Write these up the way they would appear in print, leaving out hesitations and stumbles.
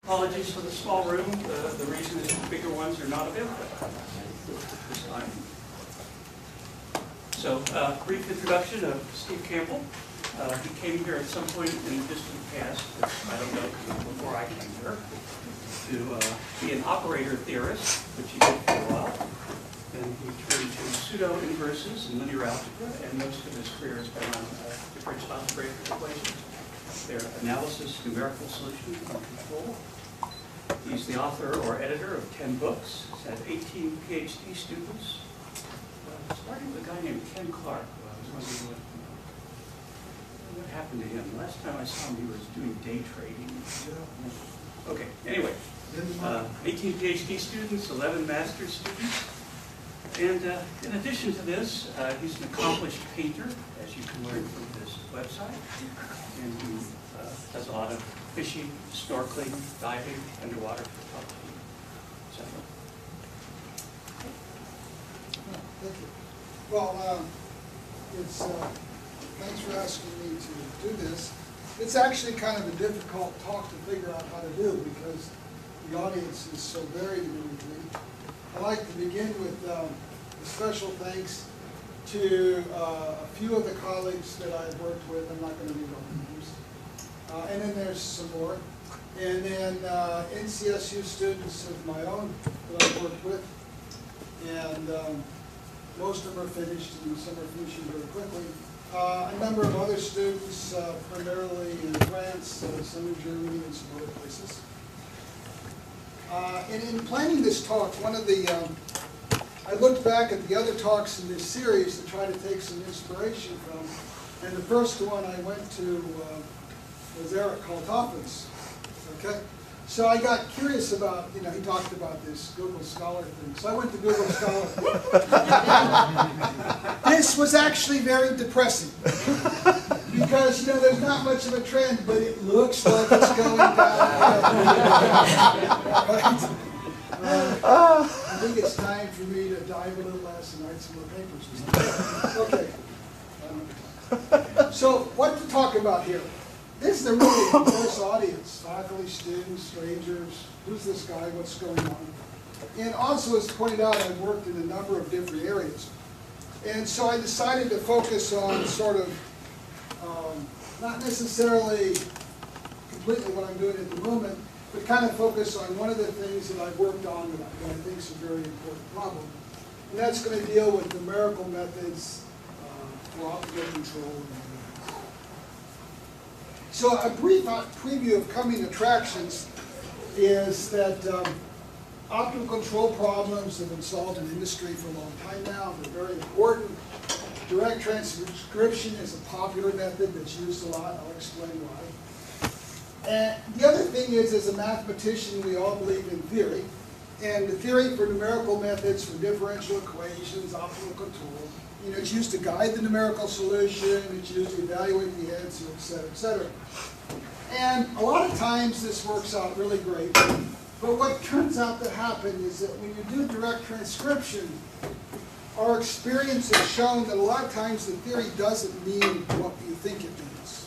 Apologies for the small room. The reason is the bigger ones are not available this time. So, brief introduction of Steve Campbell. He came here at some point in the distant past, I don't know, before I came here, to be an operator theorist, which he did for a while. Then he turned to pseudo-inverses and linear algebra, and most of his career has been on differential algebraic equations, their analysis, numerical solution, and control. He's the author or editor of 10 books. He's had 18 PhD students, starting with a guy named Ken Clark, who I was wondering what happened to him. Last time I saw him, he was doing day trading. Okay, anyway, 18 PhD students, 11 master's students. And in addition to this, he's an accomplished painter, as you can learn from his website. And he does a lot of fishing, snorkeling, diving, underwater photography, etc. Thank you. Well, thanks for asking me to do this. It's actually kind of a difficult talk to figure out how to do because the audience is so varied and everything. I'd like to begin with a special thanks to a few of the colleagues that I've worked with. I'm not going to read all the names. And then there's some more. And then NCSU students of my own that I've worked with. And most of them are finished, and some are finishing very quickly. A number of other students, primarily in France, some in Germany, and some other places. And in planning this talk, I looked back at the other talks in this series to try to take some inspiration from. And the first one I went to was Eric Kaltoffel's. Okay? So I got curious about, he talked about this Google Scholar thing. So I went to Google Scholar. This was actually very depressing. Because, there's not much of a trend, but it looks like it's going down. Right? I think it's time for me to dive a little less and write some more papers or something. Okay. So what to talk about here? This is a really diverse audience, faculty, students, strangers. Who's this guy? What's going on? And also, as pointed out, I've worked in a number of different areas. And so I decided to focus on sort of, not necessarily completely what I'm doing at the moment, but kind of focus on one of the things that I've worked on that I think is a very important problem. And that's going to deal with numerical methods for optical control. So a brief preview of coming attractions is that optical control problems have been solved in industry for a long time now. They're very important. Direct transcription is a popular method that's used a lot. I'll explain why. And the other thing is, as a mathematician, we all believe in theory. And the theory for numerical methods, for differential equations, optical control, it's used to guide the numerical solution, it's used to evaluate the answer, et cetera, et cetera. And a lot of times this works out really great. But what turns out to happen is that when you do direct transcription, our experience has shown that a lot of times the theory doesn't mean what you think it means.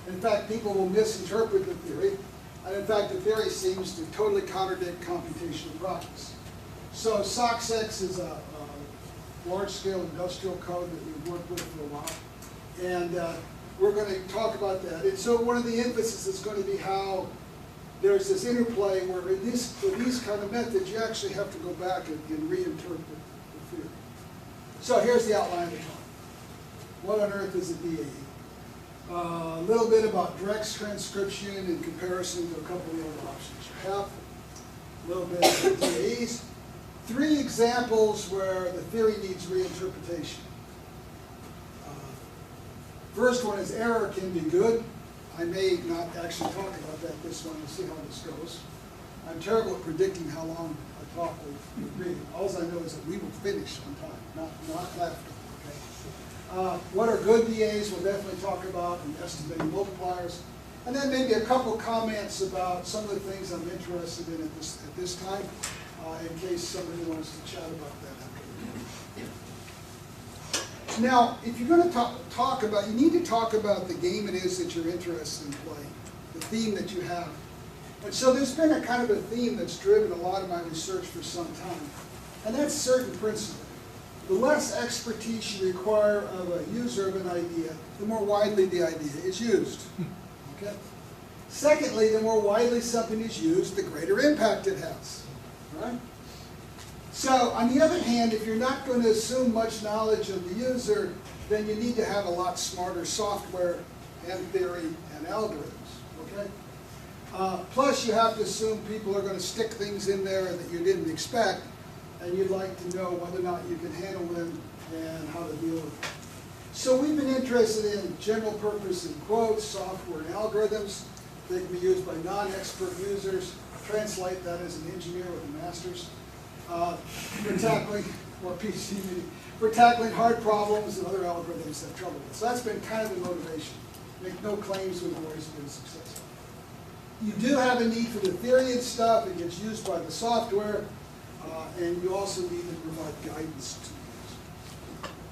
In fact, people will misinterpret the theory. And in fact, the theory seems to totally contradict computational practice. So SOX-X is a large-scale industrial code that we've worked with for a while. And we're going to talk about that. And so one of the emphasis is going to be how there's this interplay where for these kind of methods, you actually have to go back and reinterpret the theory. So here's the outline of the talk. What on earth is a DAE? A little bit about direct transcription in comparison to a couple of the other options you have. A little bit about DAEs. 3 examples where the theory needs reinterpretation. First one is error can be good. I may not actually talk about that this one. We'll see how this goes. I'm terrible at predicting how long a talk will be. All I know is that we will finish on time, not left. Okay. What are good DAs? We'll definitely talk about, and estimating multipliers. And then maybe a couple comments about some of the things I'm interested in at this time, in case somebody wants to chat about that. Now, if you're going to talk about, you need to talk about the game it is that you're interested in playing, the theme that you have. And so there's been a kind of a theme that's driven a lot of my research for some time, and that's certain principle. The less expertise you require of a user of an idea, the more widely the idea is used. Okay? Secondly, the more widely something is used, the greater impact it has. Right? So, on the other hand, if you're not going to assume much knowledge of the user, then you need to have a lot smarter software and theory and algorithms. Okay? Plus, you have to assume people are going to stick things in there that you didn't expect, and you'd like to know whether or not you can handle them and how to deal with them. So we've been interested in general purpose, in quotes, software, and algorithms. They can be used by non-expert users. Translate that as an engineer with a master's. For tackling, or PC meeting, for tackling hard problems and other algorithms that trouble us. So that's been kind of the motivation. Make no claims we've always been successful. You do have a need for the theory and stuff. It gets used by the software. And you also need to provide guidance to users.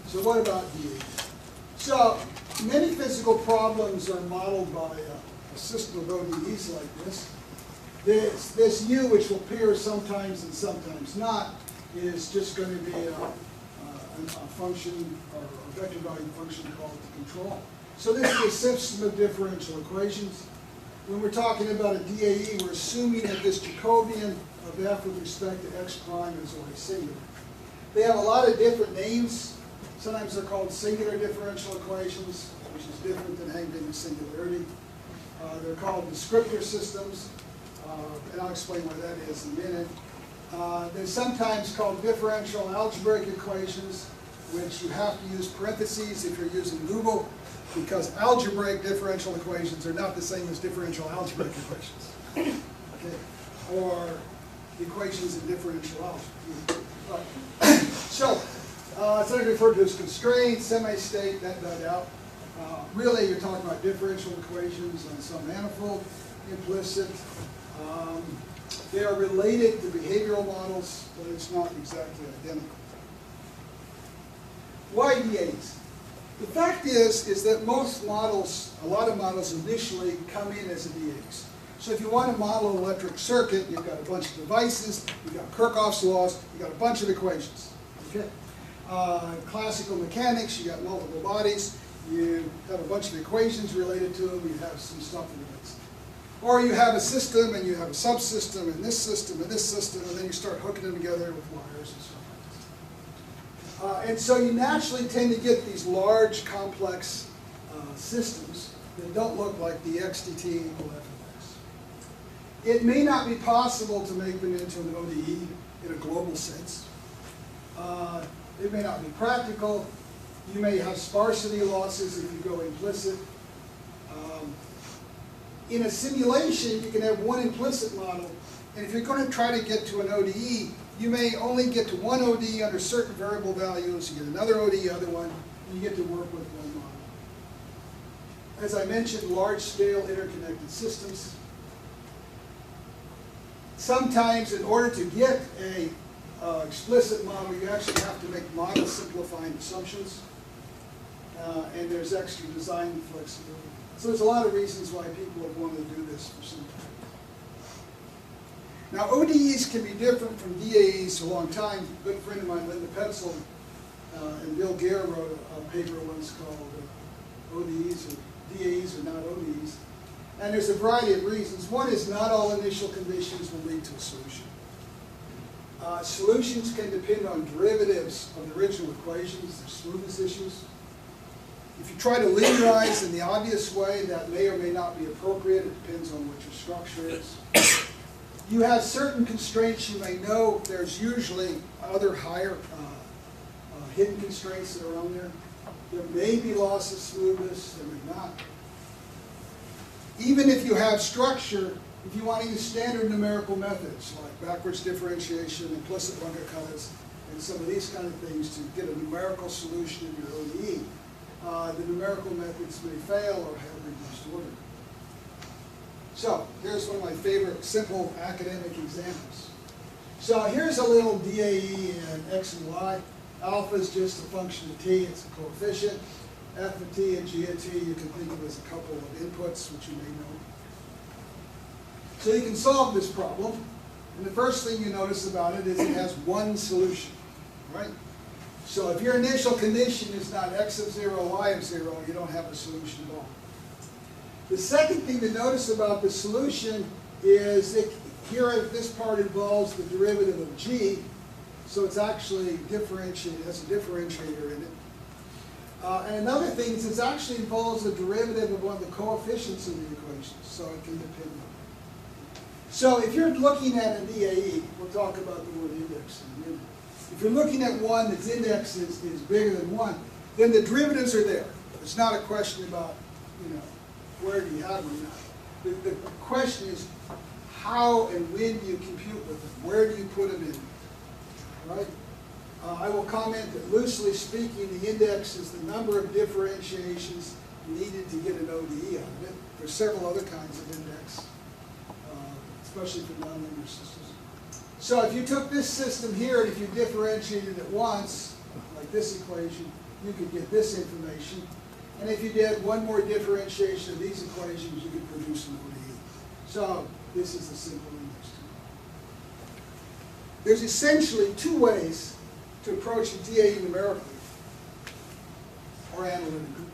So what about DAs? So many physical problems are modeled by a system of ODEs like this. This U, which will appear sometimes and sometimes not, is just going to be a function or a vector value function called the control. So this is a system of differential equations. When we're talking about a DAE, we're assuming that this Jacobian of f with respect to x prime is always singular. They have a lot of different names. Sometimes they're called singular differential equations, which is different than Hangman singularity. They're called descriptor systems, and I'll explain what that is in a minute. They're sometimes called differential algebraic equations, which you have to use parentheses if you're using Google, because algebraic differential equations are not the same as differential algebraic equations. Okay. Or equations in differential algebra. So, it's referred to as constraint, semi-state, net out. Really, you're talking about differential equations on some manifold, implicit. They are related to behavioral models, but it's not exactly identical. Why DAs? The fact is that most models, a lot of models initially come in as a DAs. So if you want to model an electric circuit, you've got a bunch of devices, you've got Kirchhoff's laws, you've got a bunch of equations. Okay? Classical mechanics, you've got multiple bodies, you have a bunch of equations related to them, you have some stuff that relates. Or you have a system, and you have a subsystem, and this system, and this system, and then you start hooking them together with wires and stuff like this. And so you naturally tend to get these large, complex systems that don't look like the xdt equal f of x. It may not be possible to make them into an ODE in a global sense. It may not be practical. You may have sparsity losses if you go implicit. In a simulation, you can have one implicit model, and if you're going to try to get to an ODE, you may only get to one ODE under certain variable values, you get another ODE, other one, and you get to work with one model. As I mentioned, large-scale interconnected systems. Sometimes, in order to get a explicit model, you actually have to make model simplifying assumptions, and there's extra design flexibility. So there's a lot of reasons why people have wanted to do this for some time. Now, ODEs can be different from DAEs for a long time. A good friend of mine, Linda Petzel, and Bill Gare wrote a paper once called ODEs or DAEs or not ODEs. And there's a variety of reasons. One is not all initial conditions will lead to a solution. Solutions can depend on derivatives of the original equations, there's smoothness issues. If you try to linearize in the obvious way, that may or may not be appropriate. It depends on what your structure is. You have certain constraints. You may know there's usually other higher hidden constraints that are on there. There may be loss of smoothness. There may not. Even if you have structure, if you want to use standard numerical methods like backwards differentiation, implicit Runge-Kuttis, and some of these kind of things to get a numerical solution in your ODE, the numerical methods may fail or have reduced order. So here's one of my favorite simple academic examples. So here's a little DAE in x and y. Alpha is just a function of t, it's a coefficient. F of t and g of t, you can think of as a couple of inputs, which you may So you can solve this problem, and the first thing you notice about it is it has one solution, right? So if your initial condition is not x of 0, y of 0, you don't have a solution at all. The second thing to notice about the solution is that here this part involves the derivative of g, so it's actually differentiated, it has a differentiator in it. And another thing is it actually involves the derivative of one of the coefficients of the equation, so it can depend on it. So if you're looking at an DAE, we'll talk about the word index in a minute. If you're looking at one that's index is bigger than 1, then the derivatives are there. It's not a question about, where do you have them now. The question is how and when do you compute with them? Where do you put them in? Right? I will comment that loosely speaking, the index is the number of differentiations needed to get an ODE out of it. There's several other kinds of index, especially for nonlinear systems. So if you took this system here and if you differentiated it once, like this equation, you could get this information. And if you did one more differentiation of these equations, you could produce an ODE. So this is a simple index. There's essentially two ways to approach a DAE numerically or analytically.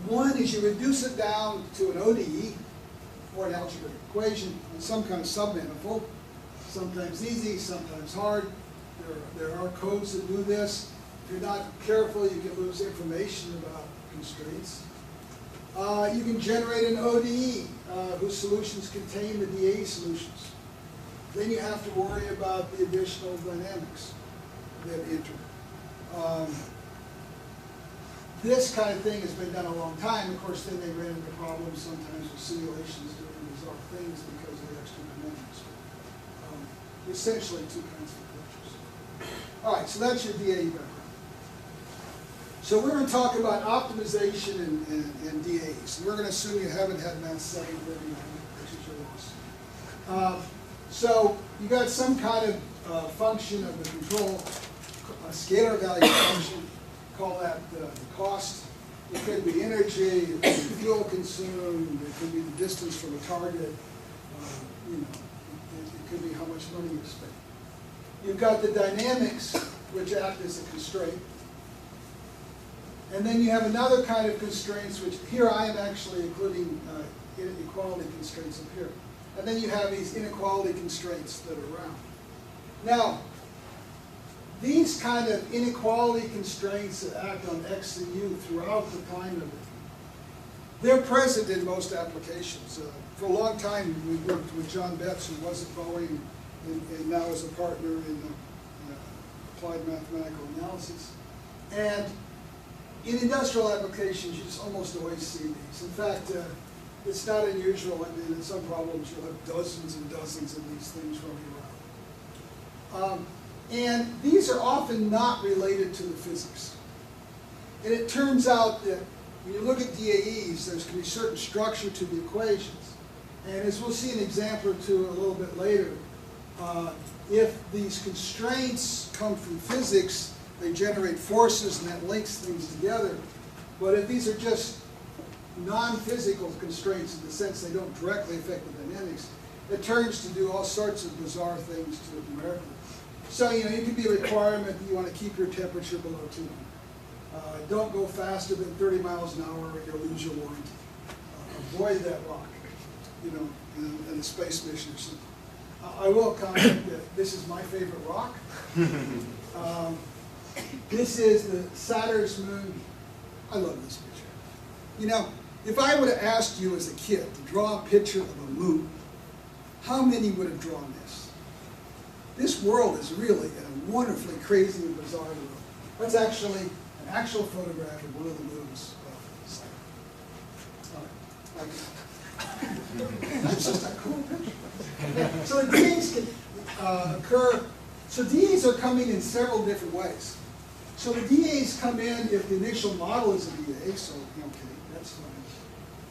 One is you reduce it down to an ODE or an algebraic equation in some kind of submanifold. Sometimes easy, sometimes hard. There are codes that do this. If you're not careful, you can lose information about constraints. You can generate an ODE whose solutions contain the DAE solutions. Then you have to worry about the additional dynamics that enter. This kind of thing has been done a long time. Of course, then they ran into problems sometimes with simulations doing bizarre things because of the extra dynamics. Essentially, two kinds of approaches. All right, so that's your DAE background. So we're going to talk about optimization and DAEs. We're going to assume you haven't had Math 739, which is your loss. So you got some kind of function of the control, a scalar value function. Call that the cost. It could be energy, it could be fuel consumed, it could be the distance from a target. It could be how much money you spend. You've got the dynamics, which act as a constraint. And then you have another kind of constraints, which here I am actually including inequality constraints up here. And then you have these inequality constraints that are around. Now, these kind of inequality constraints that act on X and U throughout the time of it, they're present in most applications. For a long time, we worked with John Betts, who was at Boeing and now is a partner in applied mathematical analysis. And in industrial applications, you just almost always see these. In fact, it's not unusual. I mean, in some problems, you'll have dozens and dozens of these things running around. And these are often not related to the physics. And it turns out that when you look at DAEs, there's going to be certain structure to the equations. And as we'll see an example or two a little bit later, if these constraints come from physics, they generate forces and that links things together. But if these are just non-physical constraints in the sense they don't directly affect the dynamics, it turns to do all sorts of bizarre things to it numerically. So, it could be a requirement that you want to keep your temperature below 200. Don't go faster than 30 miles an hour or you'll lose your warranty. Avoid that rock, in a space mission or something. I will comment that this is my favorite rock. This is the Saturn's moon. I love this picture. If I would have asked you as a kid to draw a picture of a moon, how many would have drawn this? This world is really a wonderfully crazy and bizarre world. That's actually an actual photograph of one of the moons of Saturn. That's just a cool picture. So the DAEs can occur. So DAEs are coming in several different ways. So the DAEs come in if the initial model is a DA, so okay, that's fine.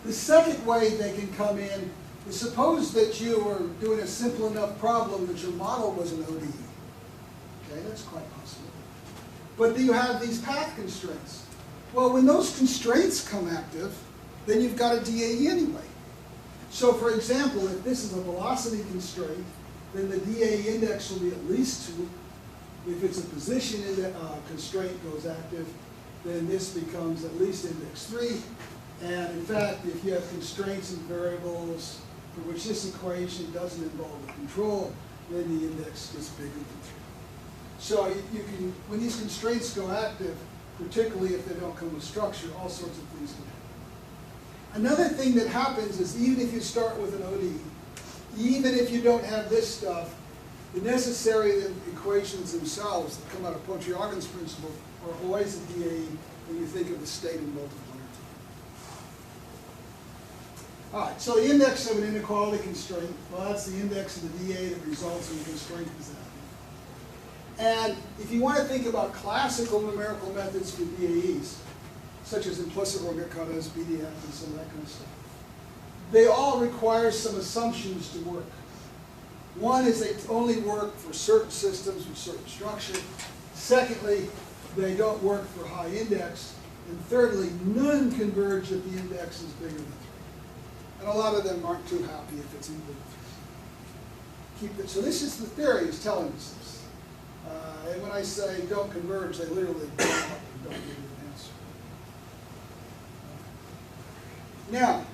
The second way they can come in is suppose that you were doing a simple enough problem that your model was an ODE. Okay, that's quite possible. But you have these path constraints. Well, when those constraints come active, then you've got a DAE anyway. So for example, if this is a velocity constraint, then the dA index will be at least 2. If it's a position constraint goes active, then this becomes at least index 3. And in fact, if you have constraints and variables for which this equation doesn't involve a control, then the index gets bigger than 3. So you can, when these constraints go active, particularly if they don't come with structure, all sorts of things can happen. Another thing that happens is even if you start with an ODE, even if you don't have this stuff, the necessary equations themselves that come out of Pontryagin's principle are always a dAE when you think of the state in multiplier time. All right, so the index of an inequality constraint, well, that's the index of the dA that results when the constraint is active. And if you want to think about classical numerical methods for DAEs, such as implicit Roget-Caudas, BDF, and some of that kind of stuff, they all require some assumptions to work. One is they only work for certain systems with certain structure. Secondly, they don't work for high index. And thirdly, none converge if the index is bigger than 3. And a lot of them aren't too happy if it's equal to 3. So this is the theory is telling us this. And when I say don't converge, they literally don't give you an answer. Now,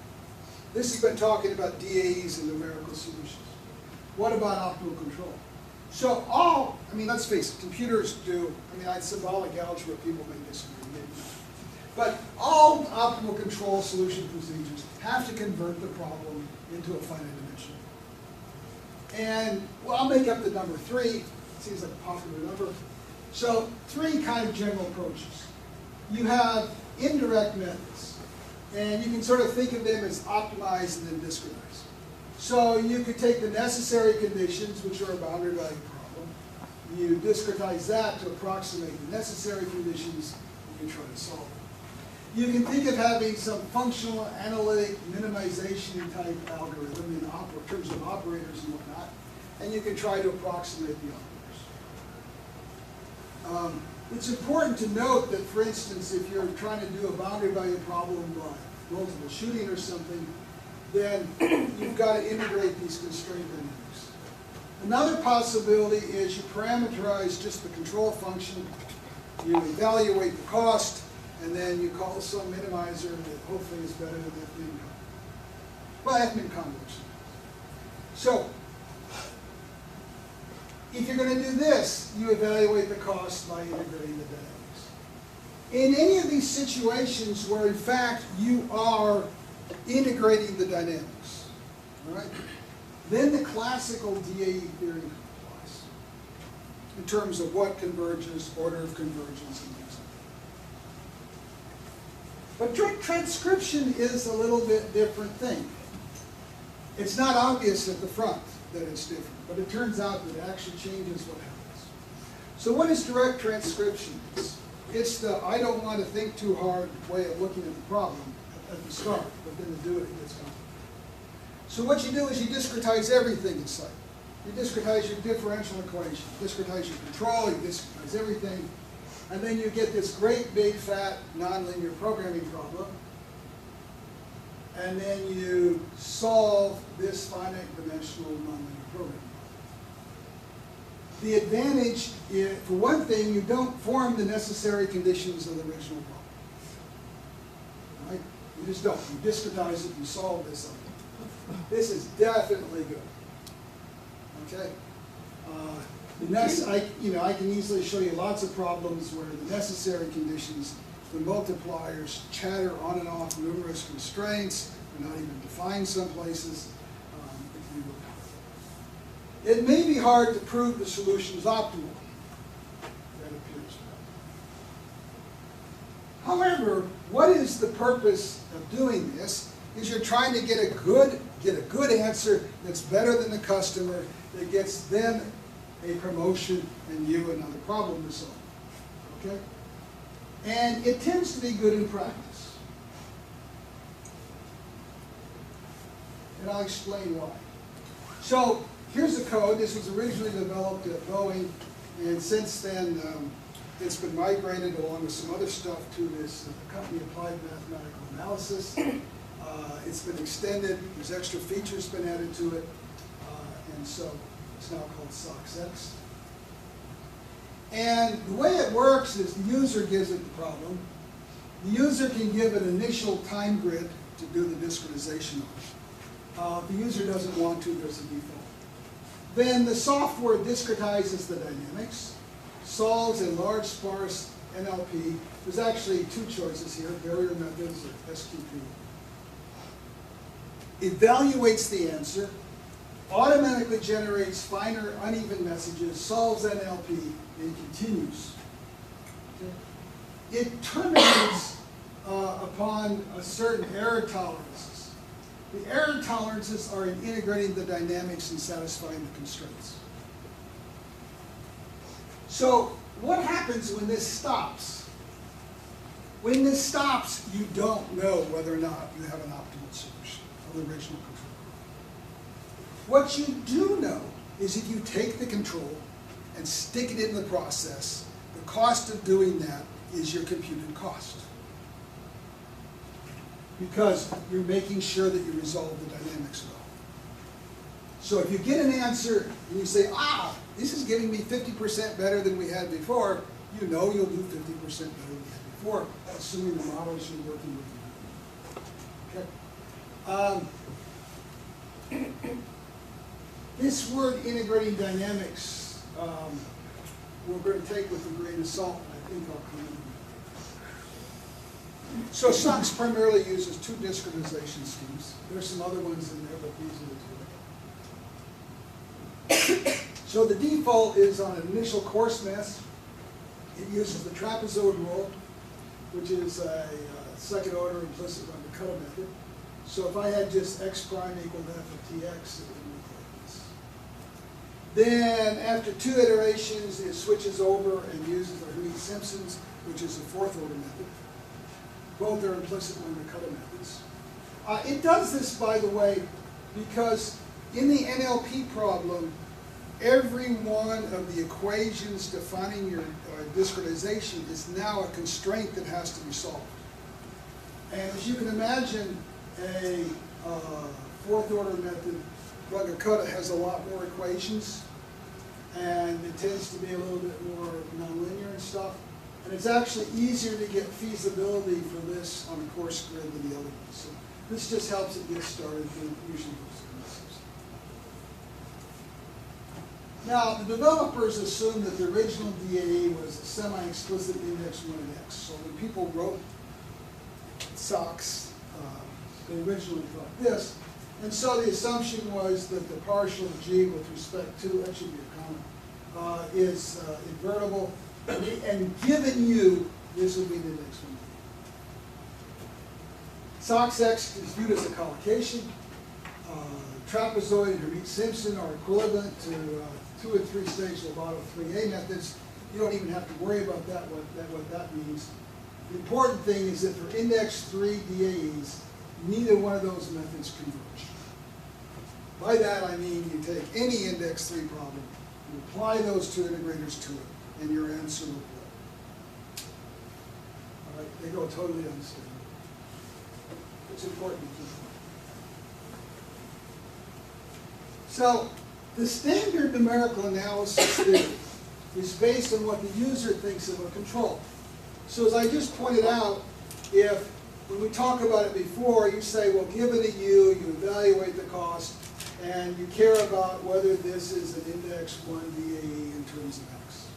this has been talking about DAEs and numerical solutions. What about optimal control? So let's face it, computers do, symbolic algebra, people may disagree, maybe not. But all optimal control solution procedures have to convert the problem into a finite dimension. And, well, I'll make up the number 3. Seems like a popular number. So 3 kind of general approaches. You have indirect methods, and you can sort of think of them as optimized and then discretized. So you could take the necessary conditions, which are a boundary value problem. You discretize that to approximate the necessary conditions, and you try to solve it. You can think of having some functional analytic minimization type algorithm in terms of operators and whatnot, and you can try to approximate the operators. It's important to note that, for instance, if you're trying to do a boundary value problem by multiple shooting or something, then you've got to integrate these constraint dynamics. Another possibility is you parameterize just the control function, you evaluate the cost, and then you call some minimizer that hopefully is better than FMIN. Well, FMIN conversion. So, if you're going to do this, you evaluate the cost by integrating the dynamics. In any of these situations where, in fact, you are integrating the dynamics, all right, then the classical DAE theory applies in terms of what converges, order of convergence, and things like that. But transcription is a little bit different thing. It's not obvious at the front that it's different, but it turns out that it actually changes what happens. So what is direct transcription? It's the I don't want to think too hard way of looking at the problem at the start, but then to do it, it gets complicated. So what you do is you discretize everything in sight. You discretize your differential equation, you discretize your control, you discretize everything, and then you get this great big fat nonlinear programming problem, and then you solve this finite dimensional nonlinear programming problem. The advantage is, for one thing, you don't form the necessary conditions of the original problem. Right? You just don't. You discretize it, you solve this up. This is definitely good. Okay? I can easily show you lots of problems where the necessary conditions, the multipliers chatter on and off numerous constraints, they're not even defined some places. It may be hard to prove the solution is optimal. That appears. However, what is the purpose of doing this? Is you're trying to get a good answer that's better than the customer, that gets them a promotion and you another problem to solve. Okay? And it tends to be good in practice. And I'll explain why. So here's the code. This was originally developed at Boeing, and since then it's been migrated along with some other stuff to this company Applied Mathematical Analysis. It's been extended, there's extra features been added to it, and so it's now called SOX-X. And the way it works is the user gives it the problem. The user can give an initial time grid to do the discretization on. If the user doesn't want to, there's a default. Then the software discretizes the dynamics, solves a large sparse NLP. There's actually two choices here, barrier methods or SQP. Evaluates the answer, automatically generates finer uneven messages, solves NLP, and continues. Okay. It terminates upon a certain error tolerances. The error tolerances are in integrating the dynamics and satisfying the constraints. So what happens when this stops? When this stops, you don't know whether or not you have an optimal solution of the original control. What you do know is if you take the control and stick it in the process, the cost of doing that is your computed cost. Because you're making sure that you resolve the dynamics well. So if you get an answer and you say, this is giving me 50% better than we had before, you know you'll do 50% better than we had before, assuming the models you're working with. Okay. This word integrating dynamics, we're going to take with a grain of salt, and I think I'll comment on that. So SOX primarily uses two discretization schemes. There's some other ones in there, but these are the two. So the default is on an initial coarse mass. It uses the trapezoid rule, which is a second order implicit undercutter method. So if I had just x prime equal to f of tx, it would look like this. Then after two iterations, it switches over and uses the Hermite-Simpson's, which is a fourth order method. Both are implicit undercutter methods. It does this, by the way, because in the NLP problem, every one of the equations defining your discretization is now a constraint that has to be solved. And as you can imagine, a fourth order method, Runge-Kutta, has a lot more equations, and it tends to be a little bit more nonlinear and stuff. And it's actually easier to get feasibility for this on a coarse grid than the other ones. So this just helps it get started, and usually goes through the system. Now, the developers assumed that the original DAE was a semi-explicit index 1 and x. So when people wrote SOX, they originally thought this. And so the assumption was that the partial G with respect to, that should be a comma, is invertible. And given you, this would be the index 1. SOX-X is viewed as a collocation. Trapezoid and Hermite-Simpson are equivalent to 2 and 3 stage Lovato 3A methods. You don't even have to worry about that, what that means. The important thing is that for index 3 DAEs, neither one of those methods converge. By that I mean you take any index 3 problem, you apply those two integrators to it, and your answer will flow. All right, they go totally unstable. It's important to keep in mind. So the standard numerical analysis theory is based on what the user thinks of a control. So as I just pointed out, if when we talk about it before, you say, well, given a U, you evaluate the cost, and you care about whether this is an index 1 DAE in terms of x.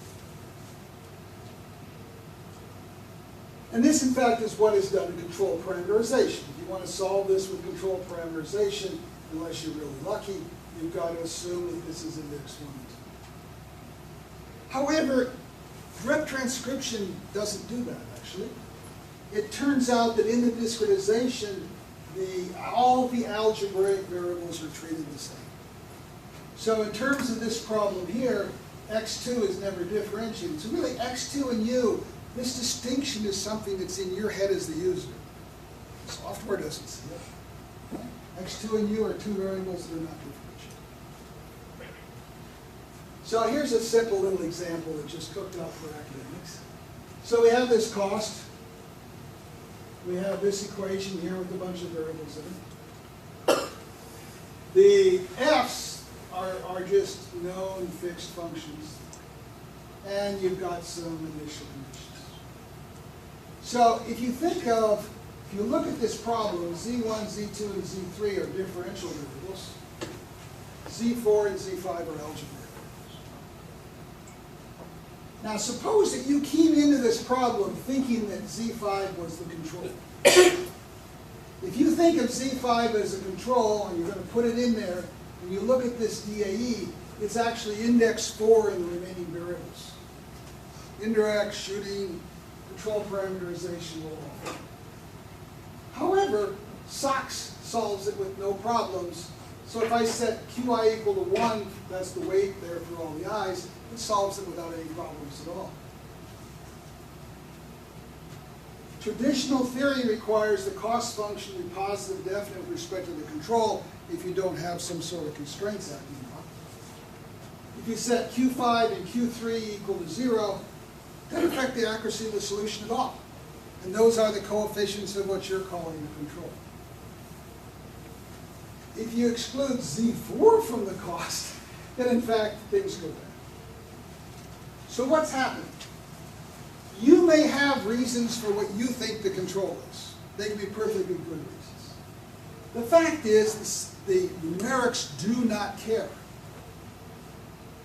And this, in fact, is what is done in control parameterization. If you want to solve this with control parameterization, unless you're really lucky, you've got to assume that this is index 1. However, direct transcription doesn't do that, actually. It turns out that in the discretization, all the algebraic variables are treated the same. So in terms of this problem here, x2 is never differentiated. So really, x2 and u, this distinction is something that's in your head as the user. Software doesn't see it. X2 and u are two variables that are not differentiated. So here's a simple little example that just cooked up for academics. So we have this cost. We have this equation here with a bunch of variables in it. The f's are just known fixed functions. And you've got some initial conditions. So if you think of, if you look at this problem, z1, z2, and z3 are differential variables. z4 and z5 are algebraic. Now suppose that you came into this problem thinking that z5 was the control. If you think of z5 as a control and you're going to put it in there, and you look at this DAE, it's actually index 4 in the remaining variables. Indirect, shooting, control parameterization will all. However, SOX solves it with no problems. So if I set QI equal to 1, that's the weight there for all the i's, it solves it without any problems at all. Traditional theory requires the cost function be positive definite with respect to the control if you don't have some sort of constraints acting on. If you set Q5 and Q3 equal to 0, that doesn't affect the accuracy of the solution at all. And those are the coefficients of what you're calling the control. If you exclude Z4 from the cost, then in fact things go bad. So what's happening? You may have reasons for what you think the control is. They can be perfectly good reasons. The fact is, the numerics do not care.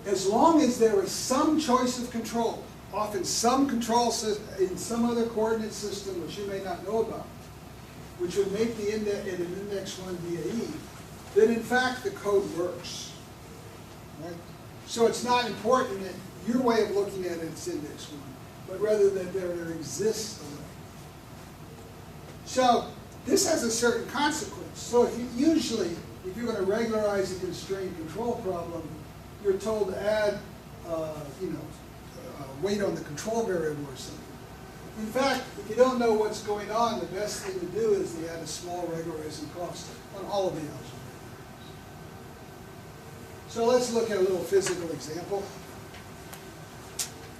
As long as there is some choice of control, often some control in some other coordinate system which you may not know about, which would make the an index 1 DAE, then in fact the code works. Right? So it's not important that your way of looking at it is index 1, but rather that there exists a way. So this has a certain consequence. So if you're going to regularize a constrained control problem, you're told to add, weight on the control variable or something. In fact, if you don't know what's going on, the best thing to do is to add a small regularizing cost on all of the algebra. So let's look at a little physical example.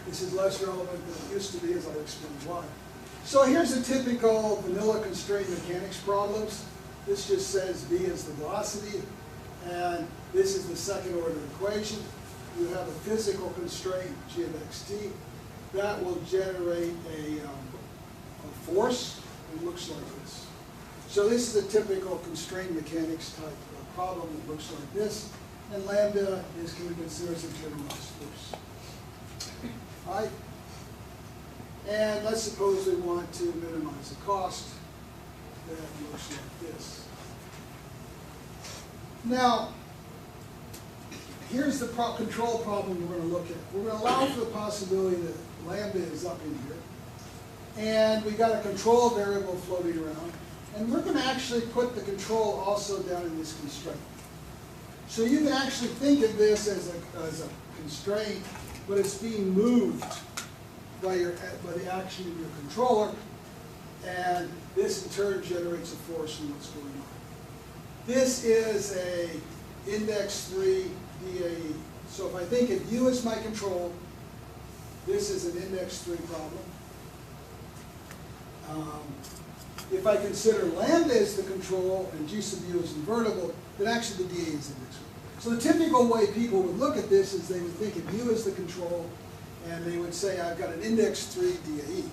This is less relevant than it used to be, as I'll explain why. So here's a typical vanilla constrained mechanics problems. This just says v is the velocity, and this is the second order equation. You have a physical constraint, g of xt, that will generate a force. It looks like this. So this is a typical constrained mechanics type of problem that looks like this, and lambda can be considered as a generalized force. All right? And let's suppose we want to minimize the cost. That looks like this. Now, here's the control problem we're going to look at. We're going to allow for the possibility that lambda is up in here. And we've got a control variable floating around. And we're going to actually put the control also down in this constraint. So you can actually think of this as a constraint, but it's being moved by the action of your controller. And this in turn generates a force in what's going on. This is a index 3 DAE. So if I think of u as my control, this is an index 3 problem. If I consider lambda as the control and g sub u is invertible, then actually the DAE is index 3. So the typical way people would look at this is they would think of u as the control, and they would say I've got an index 3 DAE.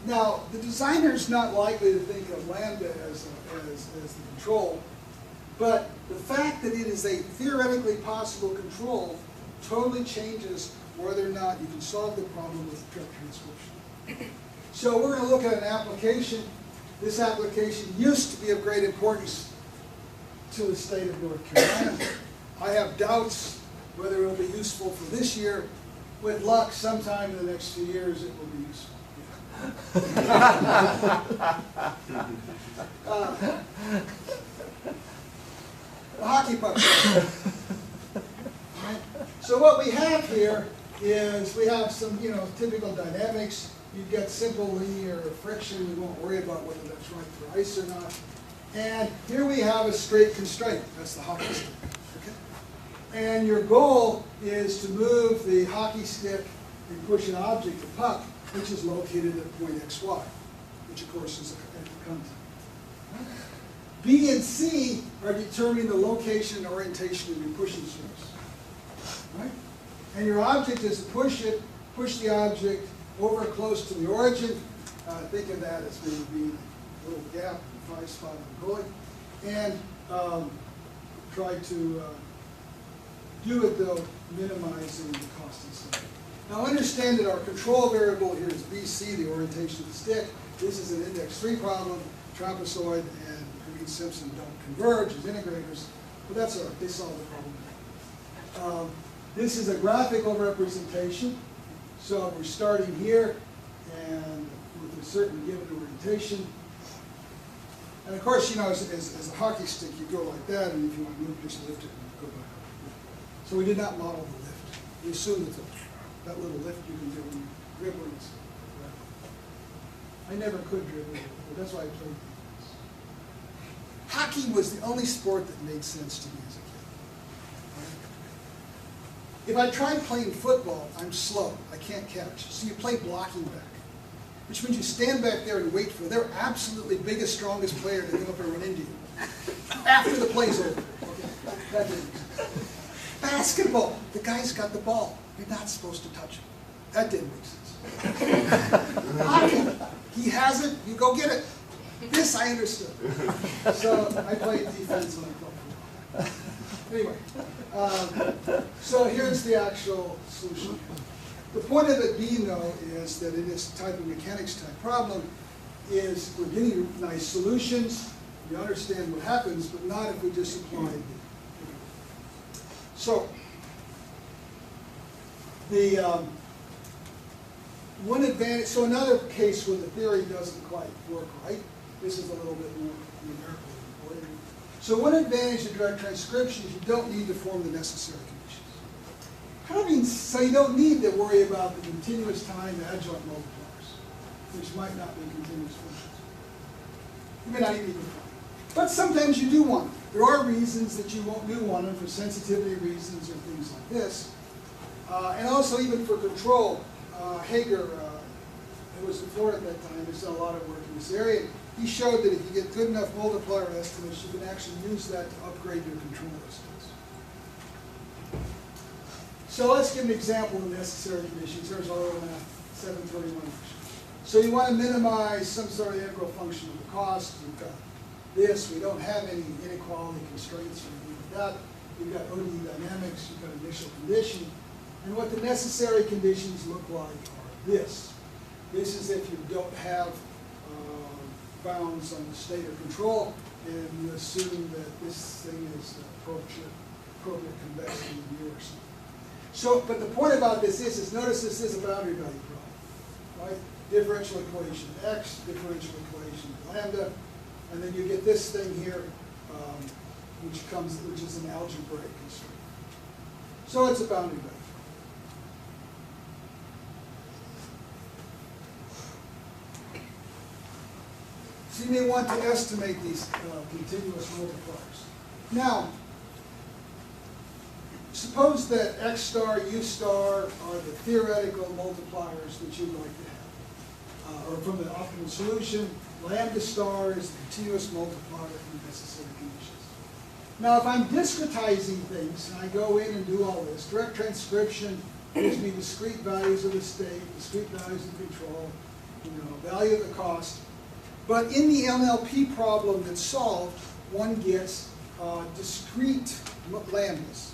Now, the designer's not likely to think of lambda as the control, but the fact that it is a theoretically possible control totally changes whether or not you can solve the problem with direct transcription. So we're going to look at an application. This application used to be of great importance to the state of North Carolina. I have doubts whether it will be useful for this year. With luck, sometime in the next few years it will be useful. The hockey puck. Right? So what we have here is we have some, typical dynamics. You get simple linear friction. We won't worry about whether that's right for ice or not. And here we have a straight constraint. That's the hockey stick. Okay? And your goal is to move the hockey stick you push an object, a puck, which is located at point xy, which of course is at the contact. B and C are determining the location and orientation of your pushing surface. Right? And your object is to push the object over close to the origin. Think of that as maybe being a little gap in the 5 spot of the goalie. And try to do it, though, minimizing the cost and so on. Now understand that our control variable here is BC, the orientation of the stick. This is an index 3 problem. Trapezoid and Simpson don't converge as integrators, but that's all right, they solve the problem. This is a graphical representation, so we're starting here and with a certain given orientation. And of course, you know, as a hockey stick, you go like that, and if you want to move, just lift it and go back. So we did not model the lift. We assumed that little lift you can do when you're dribbling. I never could dribble, but that's why I played. Hockey was the only sport that made sense to me as a kid. If I tried playing football, I'm slow. I can't catch. So you play blocking back, which means you stand back there and wait for their absolutely biggest, strongest player to come up and run into you after the play's over. Okay, that didn't make sense. Basketball, the guy's got the ball. You're not supposed to touch him. That didn't make sense. Hockey, he has it, you go get it. This I understood. So I played defense when I played football. Anyway, so here's the actual solution. The point of it being, though, is that in this type of mechanics type problem, is we're getting nice solutions. We understand what happens, but not if we just apply it. So the one advantage. So another case where the theory doesn't quite work right. This is a little bit more numerical. So one advantage of direct transcription is you don't need to form the necessary conditions. So you don't need to worry about the continuous time adjoint multipliers, which might not be continuous functions. You may not even need them. But sometimes you do want them. There are reasons that you won't do want them for sensitivity reasons or things like this. And also even for control. Hager, who was in Florida at that time, has done a lot of work in this area. He showed that if you get good enough multiplier estimates, you can actually use that to upgrade your control estimates. So let's give an example of necessary conditions. Here's our little math, 731. So you want to minimize some sort of integral function of the cost. You've got this. We don't have any inequality constraints or anything like that. You've got ODE dynamics. You've got initial condition. And what the necessary conditions look like are this. This is if you don't have bounds on the state or control, and you assume that this thing is appropriate convexity in U or something. So, but the point about this is notice this is a boundary value problem, right? Differential equation x, differential equation lambda, and then you get this thing here, which is an algebraic constraint. So it's a boundary value. So you may want to estimate these continuous multipliers. Now, suppose that x star, u star are the theoretical multipliers that you'd like to have. Or from the optimal solution, lambda star is the continuous multiplier from necessary conditions. Now, if I'm discretizing things, and I go in and do all this, direct transcription gives me discrete values of the state, discrete values of control, value of the cost. But in the NLP problem that's solved, one gets discrete lambdas.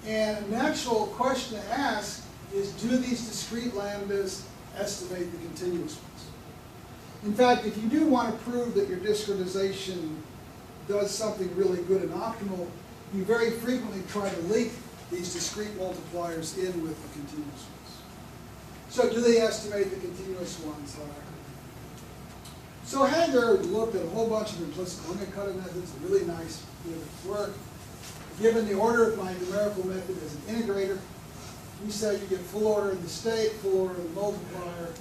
And a natural question to ask is, do these discrete lambdas estimate the continuous ones? In fact, if you do want to prove that your discretization does something really good and optimal, you very frequently try to link these discrete multipliers in with the continuous ones. So do they estimate the continuous ones? So Hager looked at a whole bunch of implicit limit cutting methods, really nice bit of work. Given the order of my numerical method as an integrator, he said you get full order in the state, full order in the multiplier,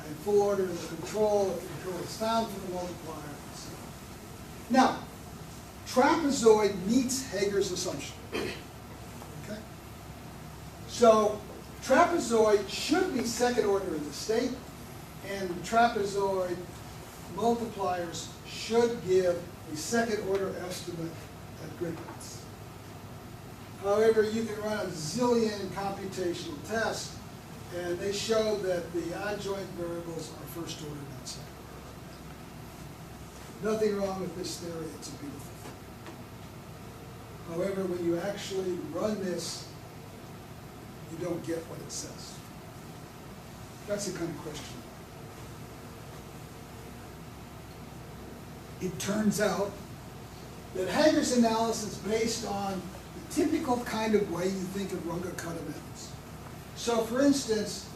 and full order in the control if the control is found from the multiplier. And so on. Now, trapezoid meets Hager's assumption. Okay? So trapezoid should be second order in the state, and trapezoid multipliers should give a second order estimate at grid points. However, you can run a zillion computational tests, and they show that the adjoint variables are first order, not second order. Nothing wrong with this theory, it's a beautiful thing. However, when you actually run this, you don't get what it says. That's the kind of question. It turns out that Hager's analysis is based on the typical kind of way you think of Runge-Kutta methods. So for instance,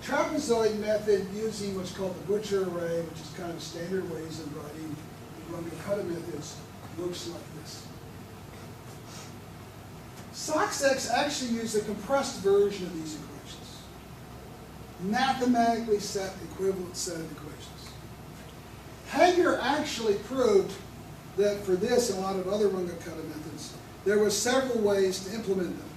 trapezoid method using what's called the Butcher array, which is kind of standard ways of writing Runge-Kutta methods, looks like this. SOX-X actually used a compressed version of these equations. Mathematically set equivalent set of equations. Hager actually proved that for this and a lot of other Runge-Kutta methods, there were several ways to implement them.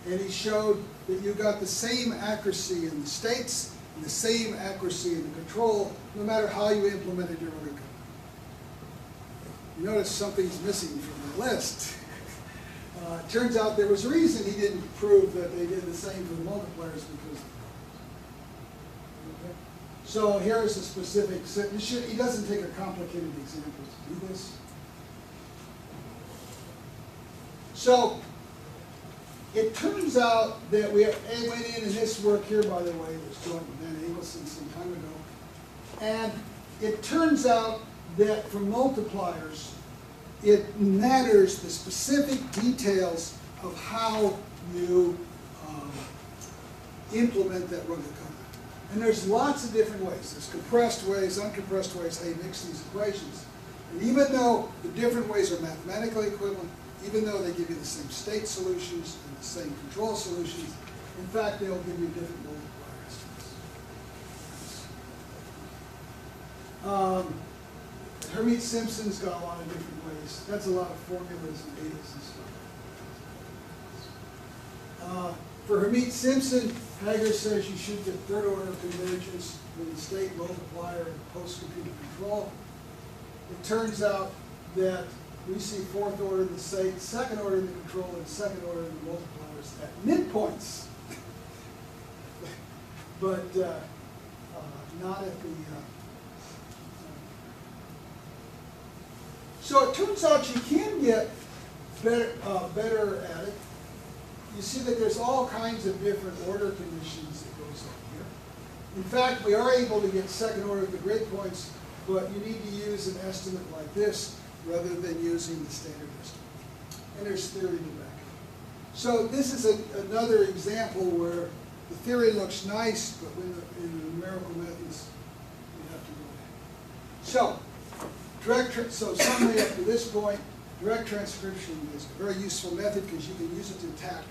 And he showed that you got the same accuracy in the states and the same accuracy in the control, no matter how you implemented your Runge-Kutta. You notice something's missing from the list. It turns out there was a reason he didn't prove that they did the same for the multipliers because. Okay. So here's a specific. He doesn't take a complicated example to do this. So it turns out that we went in, and this work here, by the way, was done with Van Abelson some time ago. And it turns out that for multipliers, it matters the specific details of how you implement that Runge-Kutta. And there's lots of different ways. There's compressed ways, uncompressed ways, how you mix these equations. And even though the different ways are mathematically equivalent, even though they give you the same state solutions and the same control solutions, in fact, they'll give you different multiplier estimates. Hermite-Simpson's got a lot of different ways. That's a lot of formulas and betas and stuff. For Hermite-Simpson, Hager says you should get third order convergence with the state multiplier and post-computer control. It turns out that we see fourth order in the state, second order in the control, and second order in the multipliers at midpoints. But not at the... So it turns out you can get better at it. You see that there's all kinds of different order conditions that goes on here. In fact, we are able to get second order at the grid points, but you need to use an estimate like this rather than using the standard estimate. And there's theory to back it. So this is another example where the theory looks nice, but when in the numerical methods, you have to go ahead. So summary up to this point, direct transcription is a very useful method because you can use it to attack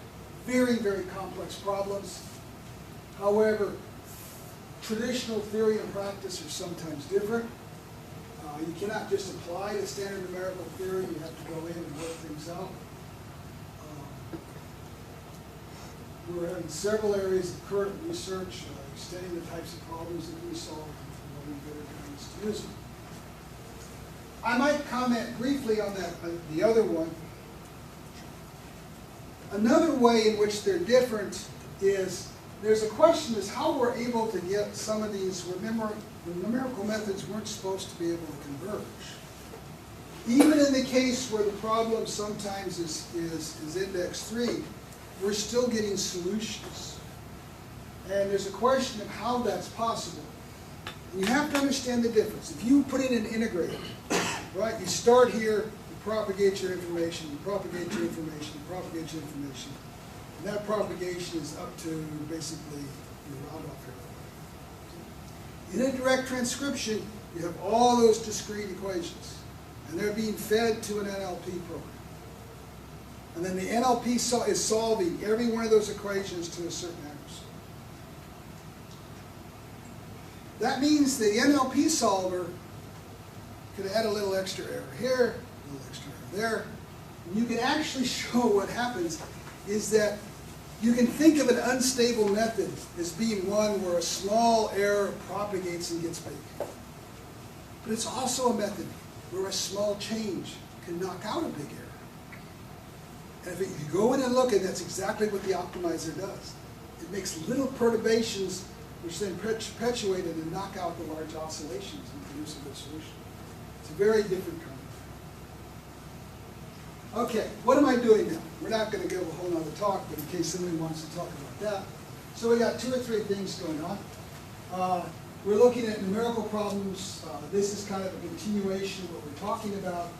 very, very complex problems. However, traditional theory and practice are sometimes different. You cannot just apply the standard numerical theory. You have to go in and work things out. We're having several areas of current research extending the types of problems that we solve and what we better kinds to use them. I might comment briefly on that, the other one. Another way in which they're different is there's a question is how we're able to get some of these, remember, the numerical methods weren't supposed to be able to converge. Even in the case where the problem sometimes is index 3, we're still getting solutions. And there's a question of how that's possible. You have to understand the difference. If you put in an integrator, right, you start here, you propagate your information, you propagate your information, you propagate your information. And that propagation is up to basically your round-off area. In a direct transcription, you have all those discrete equations, and they're being fed to an NLP program. And then the NLP is solving every one of those equations to a certain accuracy. That means the NLP solver could add a little extra error here, a little extra error there. And you can actually show what happens is that You can think of an unstable method as being one where a small error propagates and gets big. But it's also a method where a small change can knock out a big error. And if you go in and look, and that's exactly what the optimizer does. It makes little perturbations which then perpetuate it and knock out the large oscillations and produce a good solution. It's a very different kind. Okay, what am I doing now? We're not going to give a whole nother talk, but in case somebody wants to talk about that. So we got 2 or 3 things going on. We're looking at numerical problems. This is kind of a continuation of what we're talking about.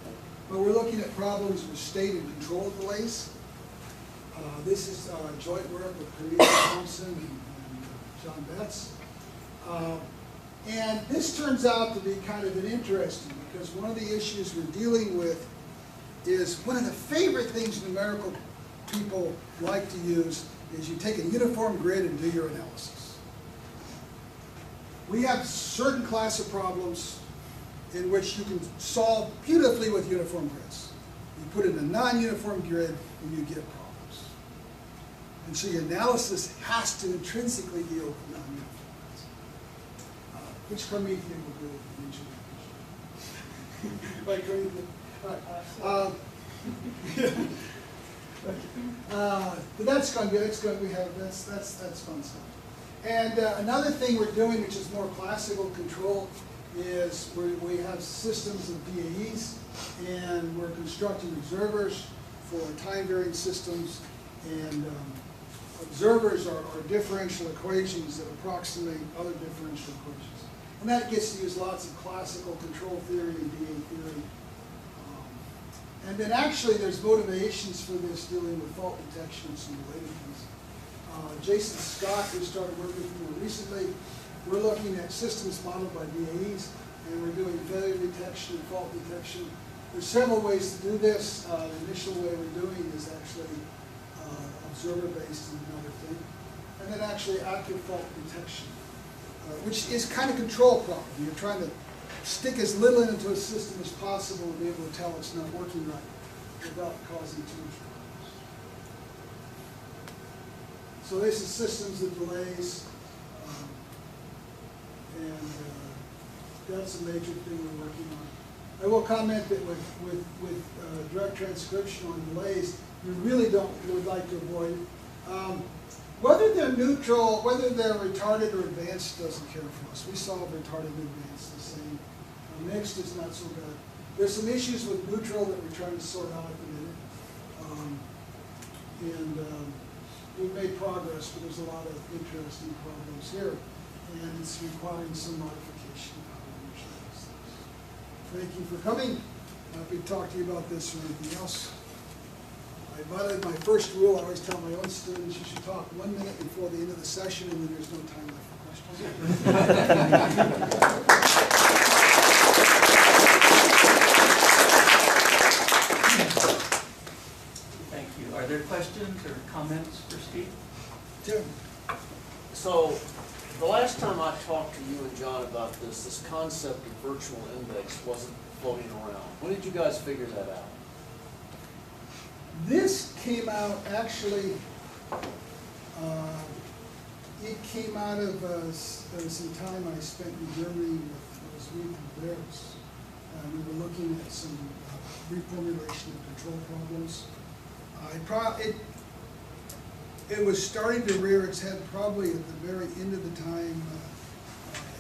But we're looking at problems with state and control delays. This is joint work with Cornelia Thompson and John Betts. And this turns out to be kind of an interesting, because one of the issues we're dealing with is one of the favorite things numerical people like to use is you take a uniform grid and do your analysis. We have certain class of problems in which you can solve beautifully with uniform grids. You put in a non-uniform grid and you get problems. And so your analysis has to intrinsically deal with non-uniform grids. Which Promethean will do eventually. Right, Promethean? But that's going to be, that's fun stuff. And another thing we're doing, which is more classical control, is we have systems of DAEs, and we're constructing observers for time-varying systems, and observers are differential equations that approximate other differential equations. And that gets to use lots of classical control theory and DA theory. And then actually there's motivations for this dealing with fault detection and some related things. Jason Scott, who started working with me more recently, we're looking at systems modeled by DAEs, and we're doing failure detection and fault detection. There's several ways to do this. The initial way we're doing is actually observer-based and another thing. And then actually active fault detection, which is kind of control problem. You're trying to stick as little into a system as possible and be able to tell it's not working right without causing too much problems. So this is systems of delays, and that's a major thing we're working on. I will comment that with direct transcription on delays, you really would like to avoid. Whether they're neutral, whether they're retarded or advanced doesn't care for us. We solve retarded and advanced the same. Mixed is not so good. There's some issues with neutral that we're trying to sort out at the minute. We've made progress, but there's a lot of interesting problems here. And it's requiring some modification of how we understand these things. Thank you for coming. Happy to talk to you about this or anything else. I violated my first rule. I always tell my own students you should talk 1 minute before the end of the session, and then there's no time left for questions. Thank you. Are there questions or comments for Steve? Tim. So, the last time I talked to you and John about this concept of virtual index wasn't floating around. When did you guys figure that out? This came out actually, it came out of some time I spent in Germany with Ruth and Blair's. We were looking at some reformulation of control problems. It was starting to rear its head probably at the very end of the time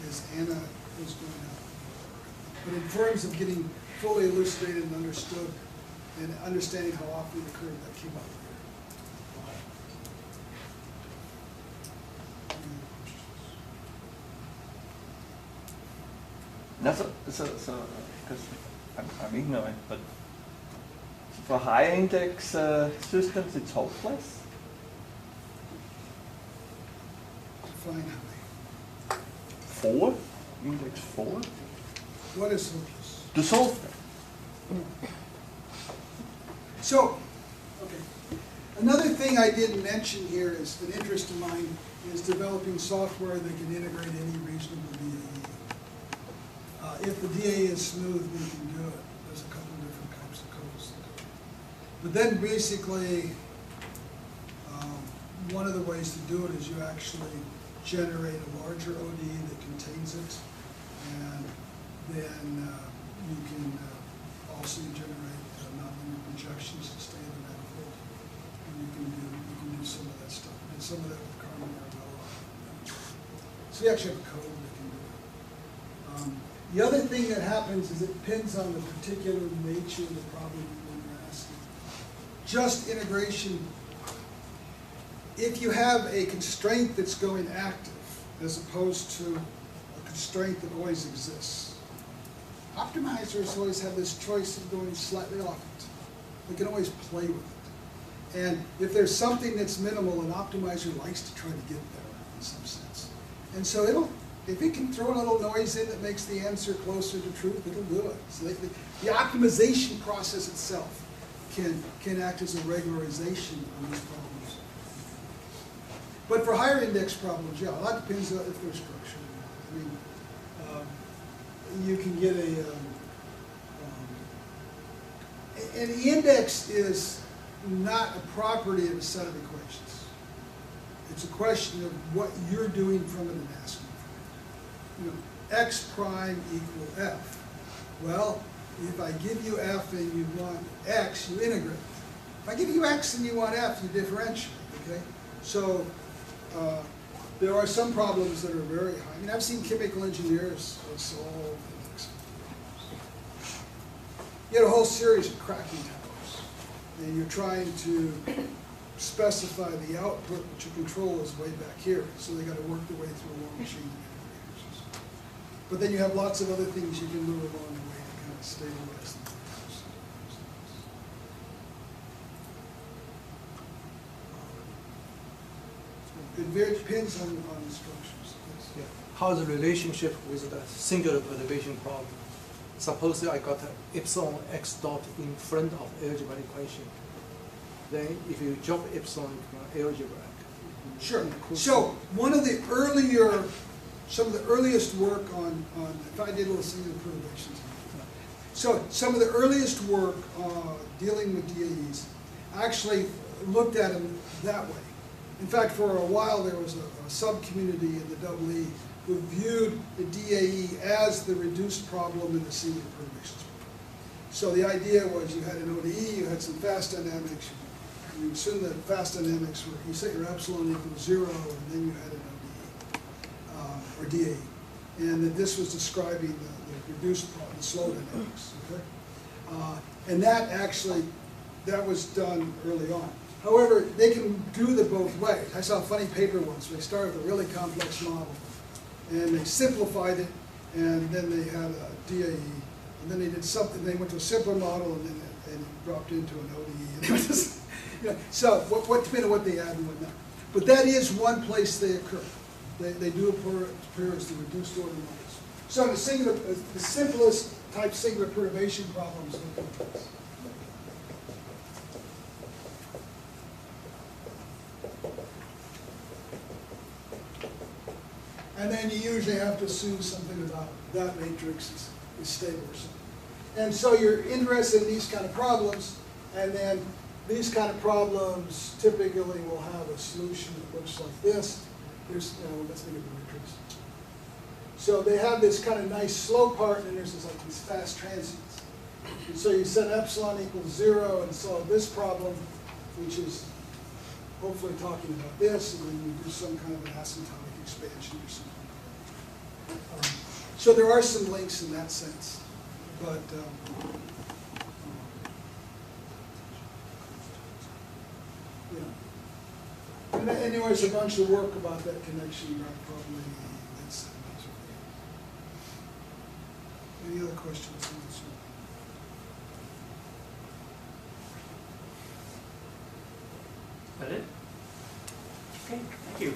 as Anna was going out. But in terms of getting fully elucidated and understood, and understanding how often it occurred, that came up later. So, because I'm ignorant, but for high index systems, it's hopeless? Define how many. 4? Index 4? What is hopeless? To solve them. So, okay. Another thing I didn't mention here is an interest of mine is developing software that can integrate any reasonable DAE. If the DAE is smooth, we can do it. There's a couple of different types of codes. But then basically, one of the ways to do it is you actually generate a larger ODE that contains it, and then you can also generate nonlinear projections to stay in the manifold, and you can do some of that stuff. And some of that with Carmen Arabella. So you actually have a code that can do it. The other thing that happens is it depends on the particular nature of the problem you're asking. Just integration, if you have a constraint that's going active as opposed to a constraint that always exists, optimizers always have this choice of going slightly off it. They can always play with it. And if there's something that's minimal, an optimizer likes to try to get there in some sense. And so if it can throw a little noise in that makes the answer closer to truth, it'll do it. So the optimization process itself can act as a regularization on these problems. But for higher index problems, yeah, a lot depends on if they're structured or not. I mean, you can get an index is not a property of a set of equations. It's a question of what you're doing from it and asking for it. You know, x prime equal f. Well, if I give you f and you want x, you integrate. If I give you x and you want f, you differentiate, okay? So there are some problems that are very high. I mean, I've seen chemical engineers solve index problems. You had a whole series of cracking towers, and you're trying to specify the output, but your control is way back here, so they got to work their way through a long machine. But then you have lots of other things you can do along the way to kind of stabilize them. It very depends on the structures. Yes. Yeah. How's the relationship with the singular perturbation problem? Suppose I got epsilon x dot in front of algebraic equation. Then if you drop epsilon from algebraic. Sure. So one of the earlier, some of the earliest work on if I did a little singular perturbations. So some of the earliest work dealing with DAEs actually looked at them that way. In fact, for a while there was a sub-community in the EE who viewed the DAE as the reduced problem in the singular perturbations. So the idea was you had an ODE, you had some fast dynamics, you assume that fast dynamics were, you set your epsilon equals 0, and then you had an ODE, or DAE. And that this was describing the reduced problem, the slow dynamics, okay? And that actually, that was done early on. However, they can do the both ways. I saw a funny paper once where they started with a really complex model, and they simplified it, and then they had a DAE, and then they did something, they went to a simpler model, and then it dropped into an ODE. And it was just, you know, so what depending on what they add and what not. But that is one place they occur. They do appear as the reduced order models. So in the simplest type singular perturbation problems look like this. And then you usually have to assume something about that matrix is stable or something. And so you're interested in these kind of problems, and then these kind of problems typically will have a solution that looks like this. Here's, let's think of the matrix. So they have this kind of nice slow part, and there's like these fast transients. And so you set epsilon equals 0 and solve this problem, which is hopefully talking about this, and then you do some kind of an asymptotic expansion or something. So there are some links in that sense, but yeah. And there's a bunch of work about that connection, probably. Any other questions? Is that it? Okay, thank you.